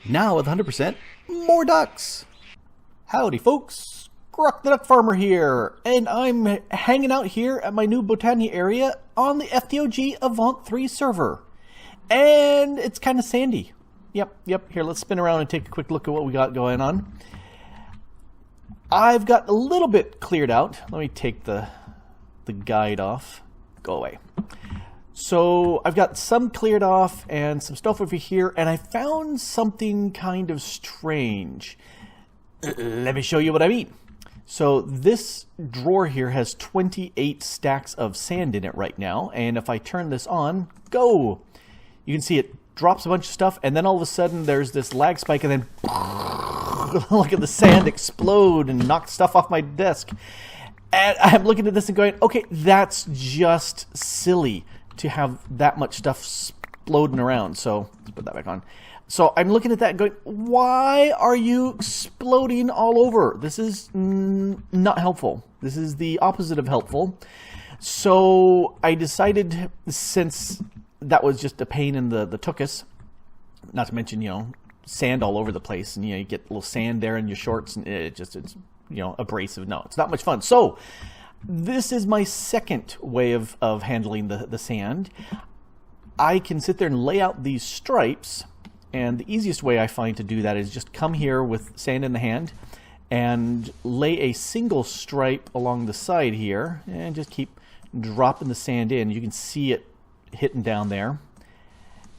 Now with 100% more ducks. Howdy folks, Grok the DuckFarmer here, and I'm hanging out here at my new Botania area on the FTOG Avant3 server. And it's kind of sandy. Yep, here, let's spin around and take a quick look at what we got going on. I've got a little bit cleared out. Let me take the guide off. Go away. So I've got some cleared off and some stuff over here, and I found something kind of strange. Let me show you what I mean. So this drawer here has 28 stacks of sand in it right now, and if I turn this on, go! You can see it drops a bunch of stuff, and then all of a sudden there's this lag spike, and then look at the sand explode and knock stuff off my desk. And I'm looking at this and going, okay, that's just silly to have that much stuff exploding around. So let's put that back on. So I'm looking at that and going, why are you exploding all over? This is not helpful. This is the opposite of helpful. So I decided, since that was just a pain in the tuchus, not to mention, you know, sand all over the place, and you know, you get a little sand there in your shorts, and it's you know, abrasive. No, it's not much fun. So this is my second way of handling the sand. I can sit there and lay out these stripes, and the easiest way I find to do that is just come here with sand in the hand and lay a single stripe along the side here and just keep dropping the sand in. You can see it hitting down there.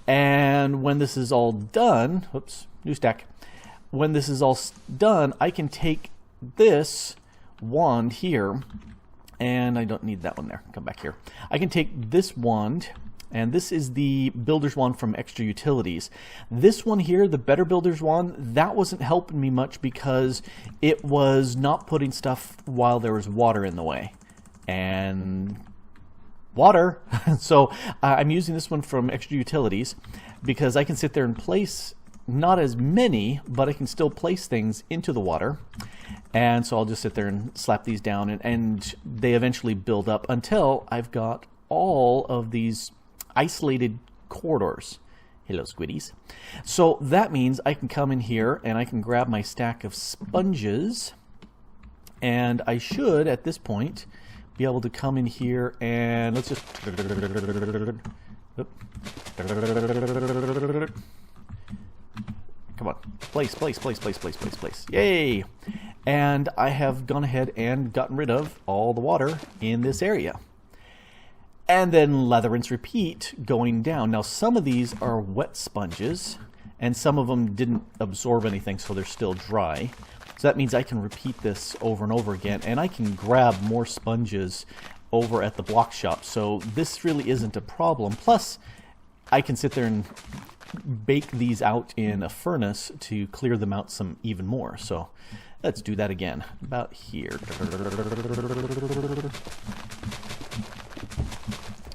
And when this is all done, oops, new stack. When this is all done, I can take this wand here, and I don't need that one there. Come back here. I can take this wand, and this is the Builder's Wand from Extra Utilities. This one here, the Better Builder's Wand, that wasn't helping me much because it was not putting stuff while there was water in the way. And water. So I'm using this one from Extra Utilities because I can sit there and place not as many, but I can still place things into the water. And so I'll just sit there and slap these down, and they eventually build up until I've got all of these isolated corridors. Hello, squiddies. So that means I can come in here and I can grab my stack of sponges, and I should, at this point, be able to come in here and let's just come on, place. Yay! And I have gone ahead and gotten rid of all the water in this area. And then lather, rinse, repeat going down. Now some of these are wet sponges, and some of them didn't absorb anything, so they're still dry. So that means I can repeat this over and over again, and I can grab more sponges over at the block shop. So this really isn't a problem. Plus, I can sit there and bake these out in a furnace to clear them out some even more. So let's do that again. About here.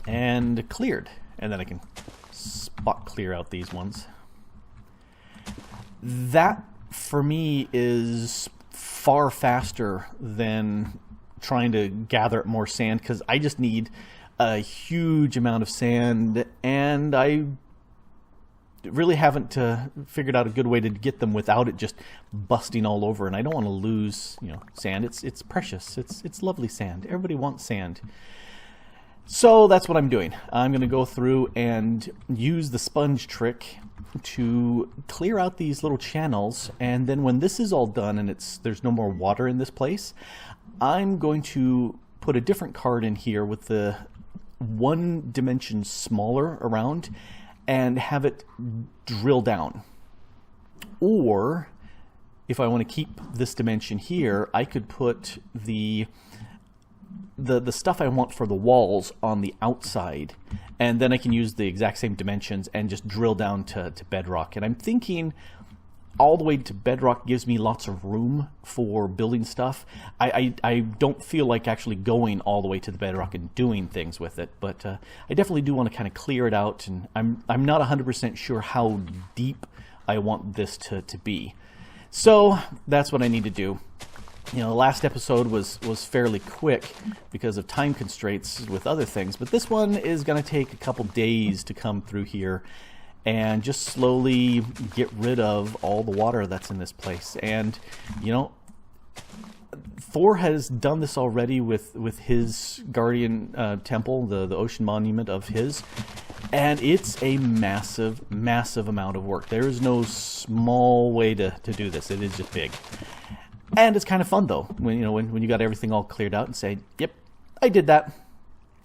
And cleared. And then I can spot clear out these ones. That, for me, is far faster than trying to gather more sand, because I just need a huge amount of sand, and I really haven't figured out a good way to get them without it just busting all over. And I don't want to lose, you know, sand. It's precious. It's lovely sand. Everybody wants sand. So that's what I'm doing. I'm going to go through and use the sponge trick to clear out these little channels, and then when this is all done and there's no more water in this place, I'm going to put a different card in here with the one dimension smaller around and have it drill down. Or if I want to keep this dimension here, I could put the stuff I want for the walls on the outside, and then I can use the exact same dimensions and just drill down to bedrock. And I'm thinking all the way to bedrock gives me lots of room for building stuff. I don't feel like actually going all the way to the bedrock and doing things with it, but I definitely do want to kind of clear it out, and I'm not 100% sure how deep I want this to be. So that's what I need to do. You know, the last episode was fairly quick because of time constraints with other things, but this one is going to take a couple days to come through here and just slowly get rid of all the water that's in this place. And, you know, Thor has done this already with his Guardian Temple, the ocean monument of his, and it's a massive, massive amount of work. There is no small way to do this. It is just big. And it's kind of fun, though, when you got everything all cleared out and say, yep, I did that.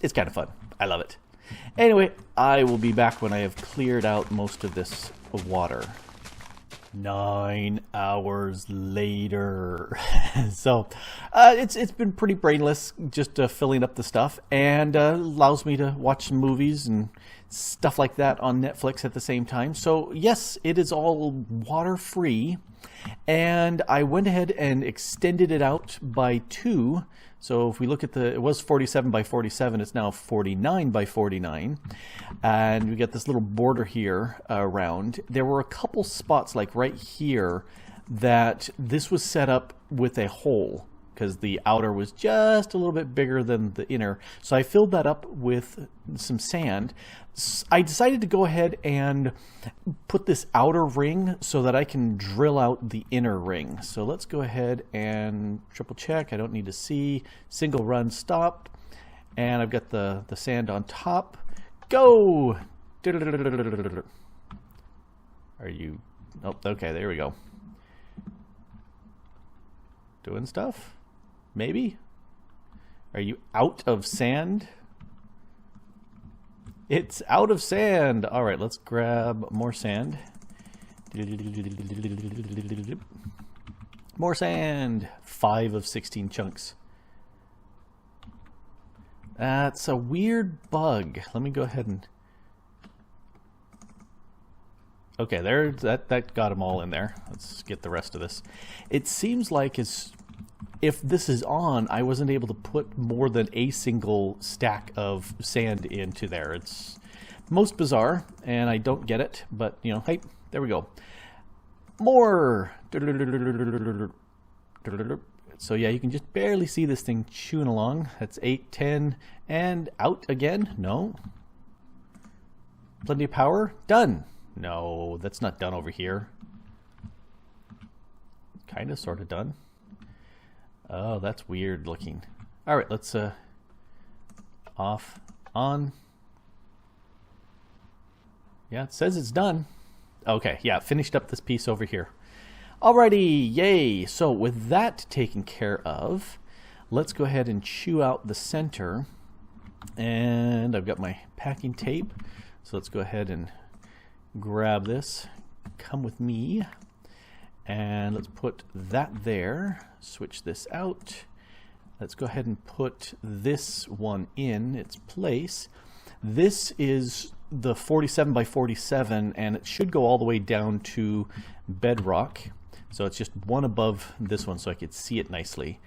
It's kind of fun. I love it. Anyway, I will be back when I have cleared out most of this water. 9 hours later. So it's been pretty brainless, just filling up the stuff, and allows me to watch some movies and stuff like that on Netflix at the same time. So yes, it is all water free, and I went ahead and extended it out by 2. So if we look at it was 47 by 47, it's now 49 by 49. And we got this little border here around. There were a couple spots like right here that this was set up with a hole because the outer was just a little bit bigger than the inner. So I filled that up with some sand. I decided to go ahead and put this outer ring so that I can drill out the inner ring. So let's go ahead and triple check. I don't need to see. Single run stopped. And I've got the sand on top. Go! Are you... Oh, okay, there we go. Doing stuff? Maybe? Are you out of sand? It's out of sand. All right, let's grab more sand. More sand. 5 of 16 chunks. That's a weird bug. Let me go ahead and... Okay, there. That got them all in there. Let's get the rest of this. It seems like if this is on, I wasn't able to put more than a single stack of sand into there. It's most bizarre, and I don't get it, but, you know, hey, there we go. More! So yeah, you can just barely see this thing chewing along. That's 8, 10, and out again. No. Plenty of power. Done. No, that's not done over here. Kind of, sort of done. Oh, that's weird looking. All right, let's off, on. Yeah, it says it's done. Okay, yeah, finished up this piece over here. Alrighty, yay. So with that taken care of, let's go ahead and chew out the center. And I've got my packing tape. So let's go ahead and grab this. Come with me. And let's put that there. Switch this out. Let's go ahead and put this one in its place. This is the 47 by 47, and it should go all the way down to bedrock. So it's just one above this one so I could see it nicely.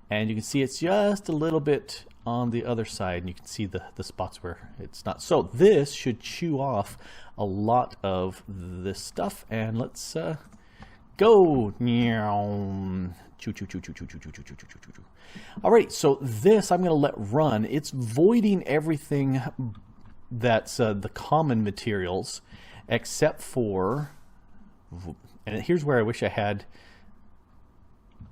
And you can see it's just a little bit on the other side, and you can see the spots where it's not. So this should chew off a lot of this stuff, and let's go. Choo, choo, choo, choo, choo, choo, choo, choo, choo, choo, choo, choo. All right, so this I'm going to let run. It's voiding everything that's the common materials, except for, and here's where I wish I had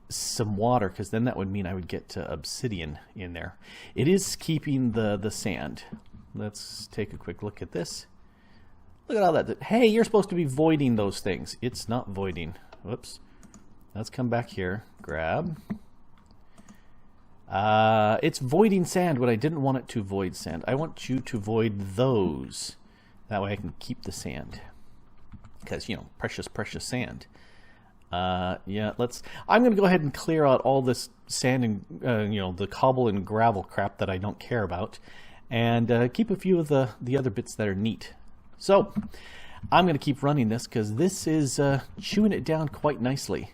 some water, because then that would mean I would get obsidian in there. It is keeping the sand. Let's take a quick look at this. Look at all that. Hey, you're supposed to be voiding those things. It's not voiding. Whoops. Let's come back here. Grab. It's voiding sand, but I didn't want it to void sand. I want you to void those. That way I can keep the sand. Because, you know, precious, precious sand. Yeah, I'm going to go ahead and clear out all this sand and, you know, the cobble and gravel crap that I don't care about. And keep a few of the other bits that are neat. So, I'm going to keep running this because this is chewing it down quite nicely.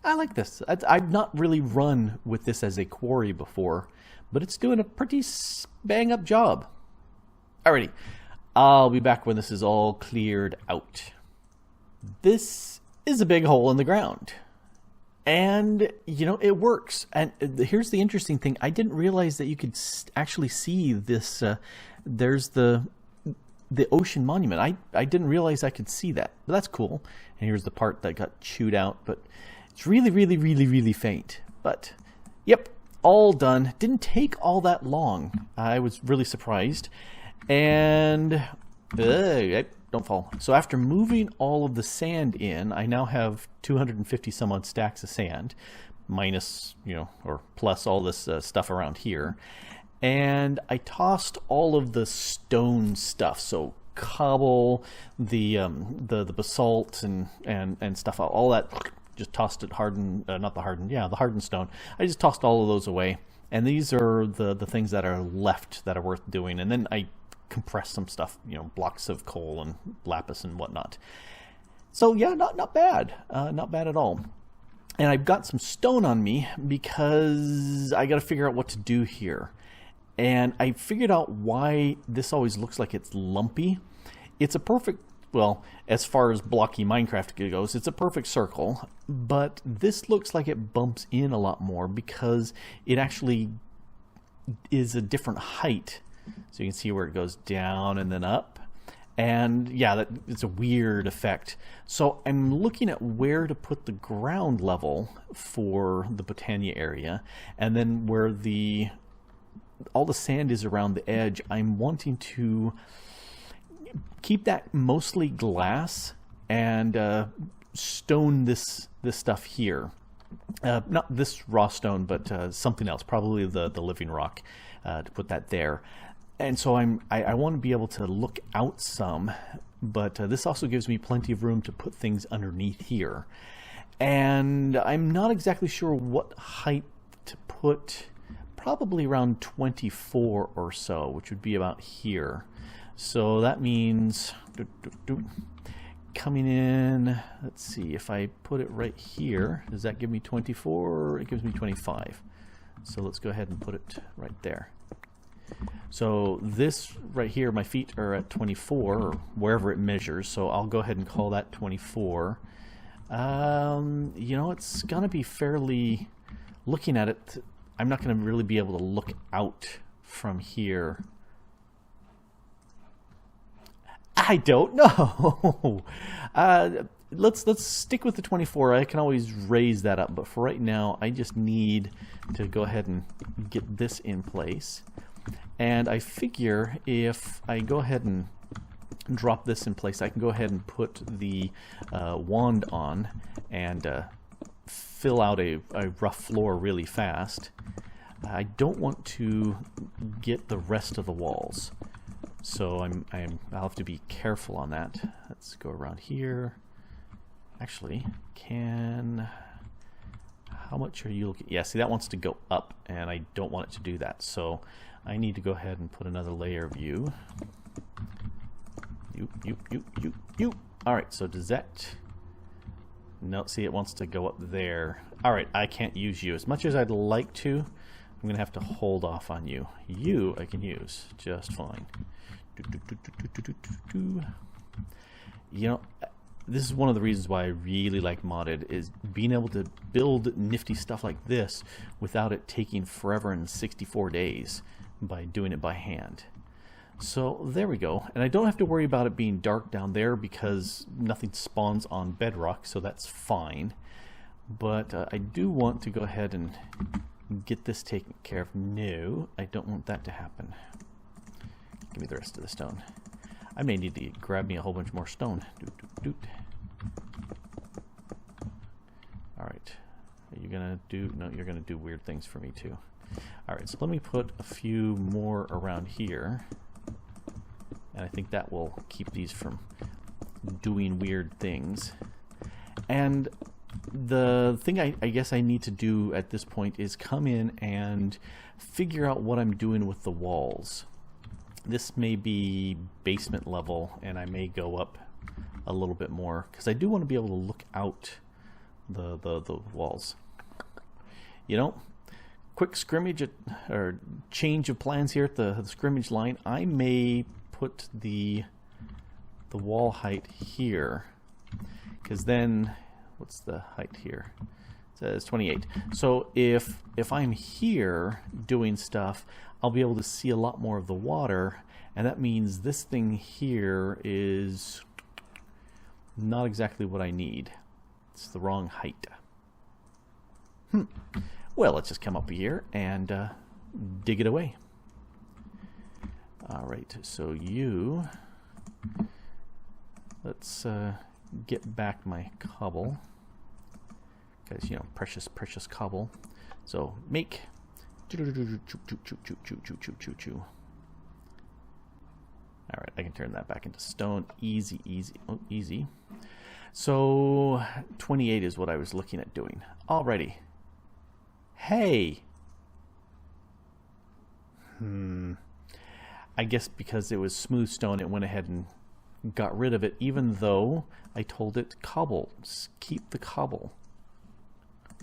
I like this. I've not really run with this as a quarry before, but it's doing a pretty bang-up job. Alrighty, I'll be back when this is all cleared out. This is a big hole in the ground. And, you know, it works. And here's the interesting thing. I didn't realize that you could actually see this. There's the the ocean monument. I didn't realize I could see that, but that's cool. And here's the part that got chewed out, but it's really, really, really, really faint. But yep, all done. Didn't take all that long. I was really surprised. And don't fall. So after moving all of the sand in, I now have 250 some odd stacks of sand, minus, or plus all this stuff around here. And I tossed all of the stone stuff, so cobble, the basalt and stuff, all that, just tossed it hardened, not the hardened, yeah, the hardened stone. I just tossed all of those away. And these are the things that are left that are worth doing. And then I compress some stuff, blocks of coal and lapis and whatnot. So yeah, not bad, not bad at all. And I've got some stone on me because I got to figure out what to do here. And I figured out why this always looks like it's lumpy. It's a perfect, well, as far as blocky Minecraft goes, it's a perfect circle, but this looks like it bumps in a lot more because it actually is a different height. So you can see where it goes down and then up. And yeah, it's a weird effect. So I'm looking at where to put the ground level for the Botania area, and then where all the sand is around the edge. I'm wanting to keep that mostly glass and stone this stuff here. Not this raw stone, but something else, probably the living rock, to put that there. And so I want to be able to look out some, but this also gives me plenty of room to put things underneath here. And I'm not exactly sure what height to put, probably around 24 or so, which would be about here. So that means coming in, let's see, if I put it right here, does that give me 24? It gives me 25. So let's go ahead and put it right there. So this right here, my feet are at 24, or wherever it measures, so I'll go ahead and call that 24. It's gonna be fairly, looking at it, I'm not gonna really be able to look out from here. I don't know. Let's stick with the 24. I can always raise that up, but for right now, I just need to go ahead and get this in place. And I figure if I go ahead and drop this in place, I can go ahead and put the wand on and fill out a rough floor really fast. I don't want to get the rest of the walls, so I'll have to be careful on that. Let's go around here. Actually, how much are you looking? Yeah, see, that wants to go up, and I don't want it to do that. So I need to go ahead and put another layer of you. You. All right, so does that? No, see, it wants to go up there. All right, I can't use you. As much as I'd like to, I'm going to have to hold off on you. You I can use just fine. This is one of the reasons why I really like modded, is being able to build nifty stuff like this without it taking forever and 64 days by doing it by hand. So there we go. And I don't have to worry about it being dark down there because nothing spawns on bedrock, so that's fine. But I do want to go ahead and get this taken care of. No, I don't want that to happen. Give me the rest of the stone. I may need to grab me a whole bunch more stone. Alright. Are you gonna do... No, you're gonna do weird things for me too. Alright, so let me put a few more around here. And I think that will keep these from doing weird things. And the thing I guess I need to do at this point is come in and figure out what I'm doing with the walls. This may be basement level, and I may go up a little bit more because I do want to be able to look out the walls. Quick scrimmage or change of plans here at the scrimmage line. I may put the wall height here, because then what's the height here? It says 28. So if I'm here doing stuff, I'll be able to see a lot more of the water, And that means this thing here is not exactly what I need. It's the wrong height. Well, let's just come up here and dig it away. All right, so let's get back my cobble. Guys, you know, precious cobble. So make. All right, I can turn that back into stone. Easy. Oh, easy. So 28 is what I was looking at doing. Alrighty. Hey. I guess because it was smooth stone, it went ahead and got rid of it, even though I told it cobble. Keep the cobble.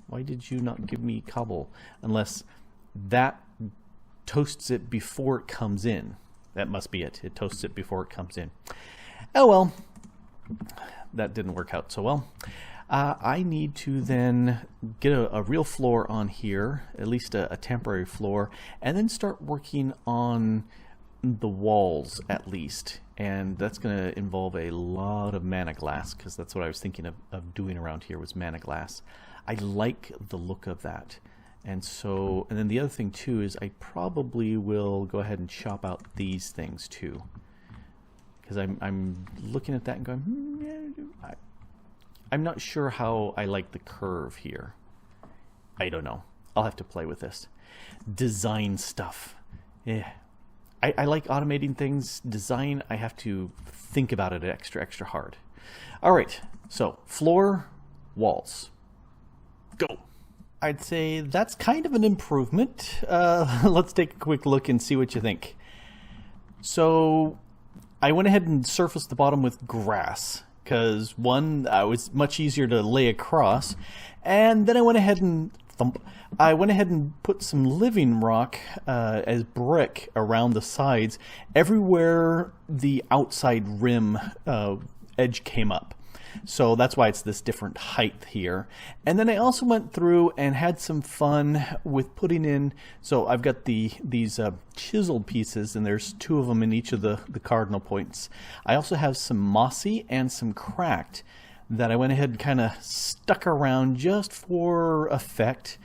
Why did you not give me cobble? Unless that toasts it before it comes in. That must be it. It toasts it before it comes in. Oh well. That didn't work out so well. I need to then get a real floor on here, at least a temporary floor, and then start working on the walls at least. And that's going to involve a lot of mana glass, because that's what I was thinking of doing around here was mana glass. I like the look of that. And so, and then the other thing too is I probably will go ahead and chop out these things too. Because I'm looking at that and going, I'm not sure how I like the curve here. I don't know. I'll have to play with this. Design stuff. Yeah. I like automating things. Design, I have to think about it extra hard. All right. So floor, walls. Go. I'd say that's kind of an improvement. Let's take a quick look and see what you think. So I went ahead and surfaced the bottom with grass because one, it was much easier to lay across, and then I went ahead and put some living rock as brick around the sides everywhere the outside rim edge came up. So that's why it's this different height here. And then I also went through and had some fun with putting in, so I've got these chiseled pieces, and there's 2 of them in each of the cardinal points. I also have some mossy and some cracked that I went ahead and kind of stuck around just for effect.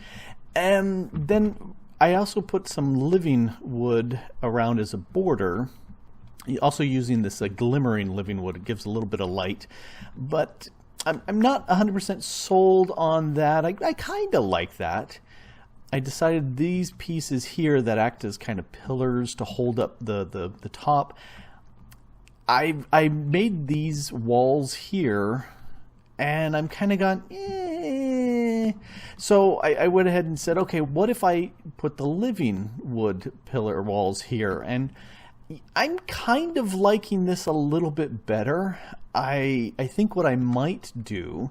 And then I also put some living wood around as a border. Also using this glimmering living wood, it gives a little bit of light, but I'm not 100% sold on that. I kind of like that. I decided these pieces here that act as kind of pillars to hold up the top. I made these walls here, and I'm kind of gone, eh. So I went ahead and said, okay, what if I put the living wood pillar walls here? And I'm kind of liking this a little bit better. I think what I might do,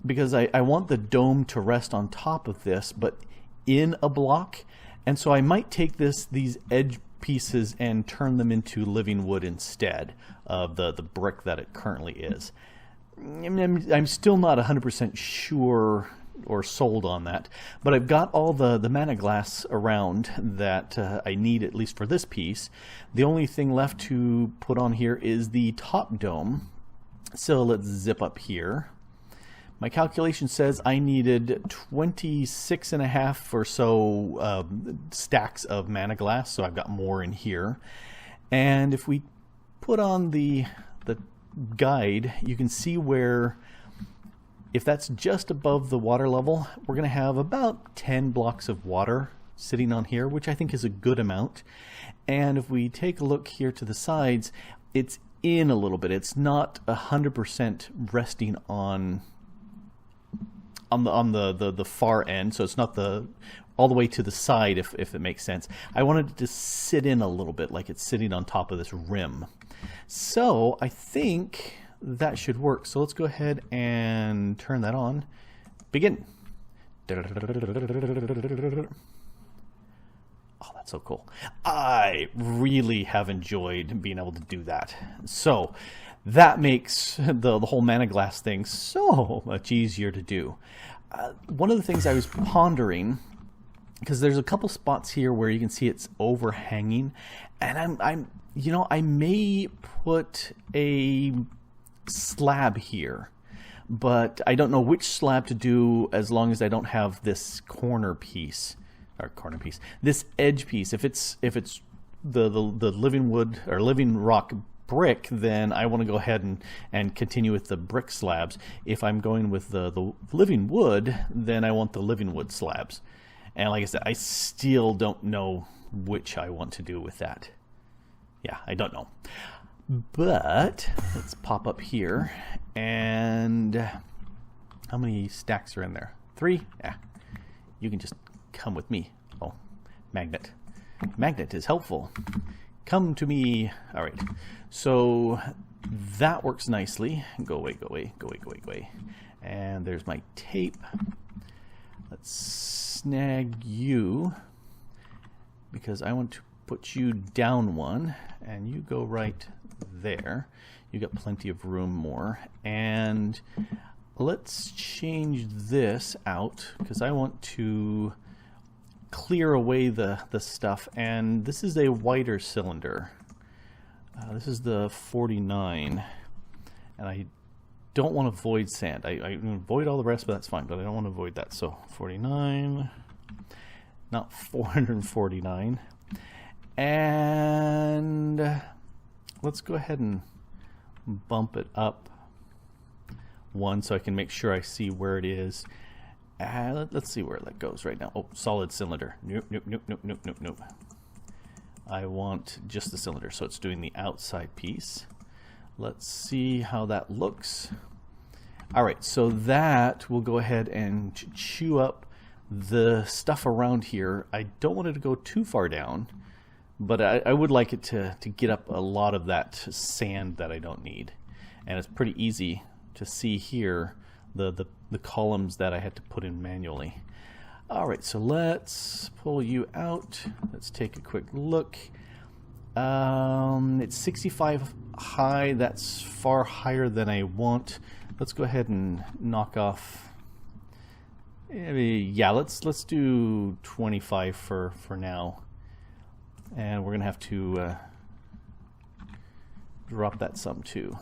because I want the dome to rest on top of this, but in a block, and so I might take these edge pieces and turn them into living wood instead of the brick that it currently is. I'm still not 100% sure or sold on that, but I've got all the mana glass around that I need, at least for this piece. The only thing left to put on here is the top dome. So let's zip up here. My calculation says I needed 26.5 or so stacks of mana glass, so I've got more in here. And if we put on the guide, you can see where, if that's just above the water level, we're going to have about 10 blocks of water sitting on here, which I think is a good amount. And if we take a look here to the sides, it's in a little bit. It's not 100% resting on the far end, so it's not all the way to the side, if it makes sense. I wanted it to sit in a little bit, like it's sitting on top of this rim. So I think that should work. So let's go ahead and turn that on. Begin. Oh, that's so cool. I really have enjoyed being able to do that. So that makes the whole mana glass thing so much easier to do. One of the things I was pondering, because there's a couple spots here where you can see it's overhanging, and I'm you know, I may put a slab here, but I don't know which slab to do as long as I don't have this this edge piece. If it's the living wood or living rock brick, then I want to go ahead and continue with the brick slabs. If I'm going with the living wood, then I want the living wood slabs. And like I said, I still don't know which I want to do with that. Yeah, I don't know. But let's pop up here, and how many stacks are in there? 3? Yeah, you can just come with me. Oh, magnet. Magnet is helpful. Come to me. All right, so that works nicely. Go away, go away, go away, go away, go away. And there's my tape. Let's snag you, because I want to put you down one, and you go right there. You got plenty of room more. And let's change this out, because I want to clear away the stuff. And this is a wider cylinder. This is the 49, and I don't want to void sand. I void all the rest, but that's fine, but I don't want to void that. So 49, not 449. And let's go ahead and bump it up 1 so I can make sure I see where it is. Let's see where that goes right now. Oh, solid cylinder. Nope, nope, nope, nope, nope, nope, nope. I want just the cylinder, so it's doing the outside piece. Let's see how that looks. All right, so that will go ahead and chew up the stuff around here. I don't want it to go too far down, but I would like it to get up a lot of that sand that I don't need. And it's pretty easy to see here the columns that I had to put in manually. All right, so let's pull you out. Let's take a quick look. It's 65 high. That's far higher than I want. Let's go ahead and knock off. Yeah, let's do 25 for now. And we're gonna have to drop that some too.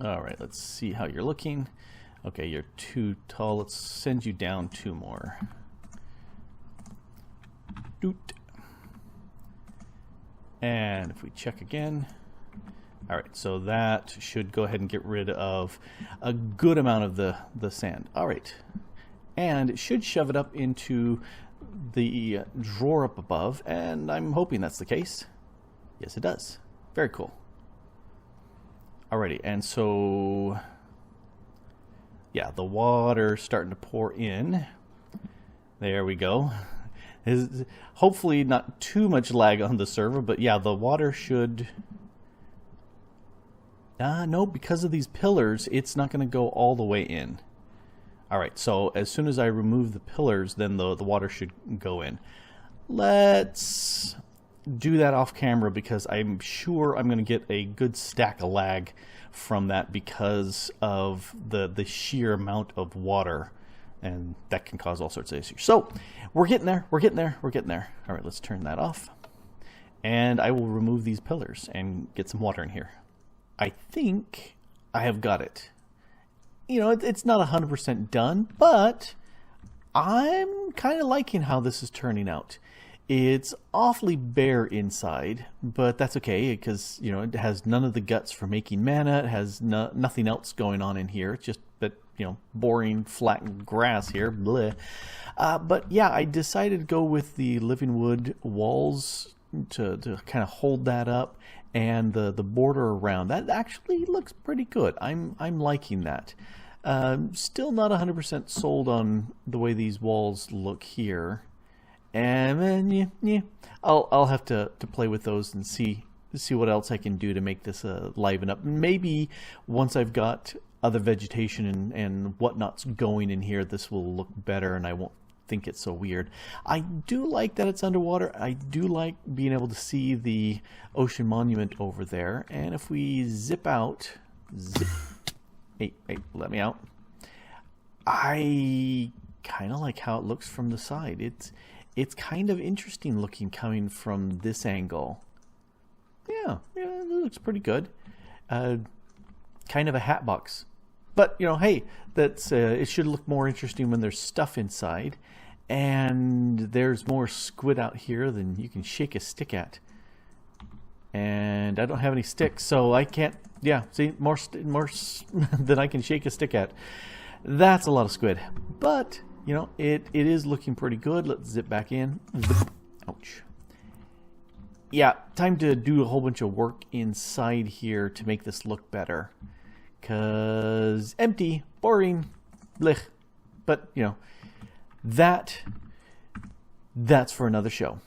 All right, let's see how you're looking. Okay, you're too tall. Let's send you down 2 more. Doot. And if we check again. All right, so that should go ahead and get rid of a good amount of the sand. All right, and it should shove it up into the drawer up above, and I'm hoping that's the case. Yes, it does. Very cool. Alrighty, and so yeah, the water's starting to pour in. There we go. Hopefully not too much lag on the server, but yeah, the water should... no, because of these pillars, it's not going to go all the way in. Alright, so as soon as I remove the pillars, then the water should go in. Let's do that off camera, because I'm sure I'm going to get a good stack of lag from that because of the sheer amount of water, and that can cause all sorts of issues. So we're getting there, we're getting there, we're getting there. All right, let's turn that off, and I will remove these pillars and get some water in here. I think I have got it. You know, it's not 100% done, but I'm kind of liking how this is turning out. It's awfully bare inside, but that's okay, because, you know, it has none of the guts for making mana. It has nothing else going on in here. It's just that, you know, boring flat grass here. Bleh. But yeah, I decided to go with the living wood walls to kind of hold that up, and the border around that actually looks pretty good. I'm liking that. Still not 100% sold on the way these walls look here. And then yeah, I'll have to play with those and see what else I can do to make this liven up. Maybe once I've got other vegetation and whatnot's going in here, this will look better and I won't think it's so weird. I do like that it's underwater. I do like being able to see the ocean monument over there. And if we zip out, hey, let me out. I kind of like how it looks from the side. It's kind of interesting looking coming from this angle. Yeah, it looks pretty good. Kind of a hat box. But, you know, hey, that's it should look more interesting when there's stuff inside. And there's more squid out here than you can shake a stick at. And I don't have any sticks, so I can't, yeah, see, more than I can shake a stick at. That's a lot of squid. But, you know, it is looking pretty good. Let's zip back in. Ouch. Yeah, time to do a whole bunch of work inside here to make this look better. Because empty, boring, blech. But, you know, that's for another show.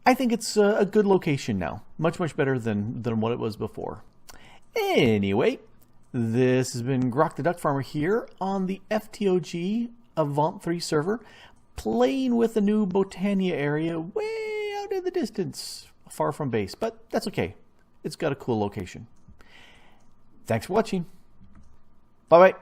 I think it's a good location now. Much, much better than what it was before. Anyway, this has been Grok the DuckFarmer here on the FTOG Avant3 server, playing with a new Botania area way out in the distance, far from base. But that's okay. It's got a cool location. Thanks for watching. Bye-bye.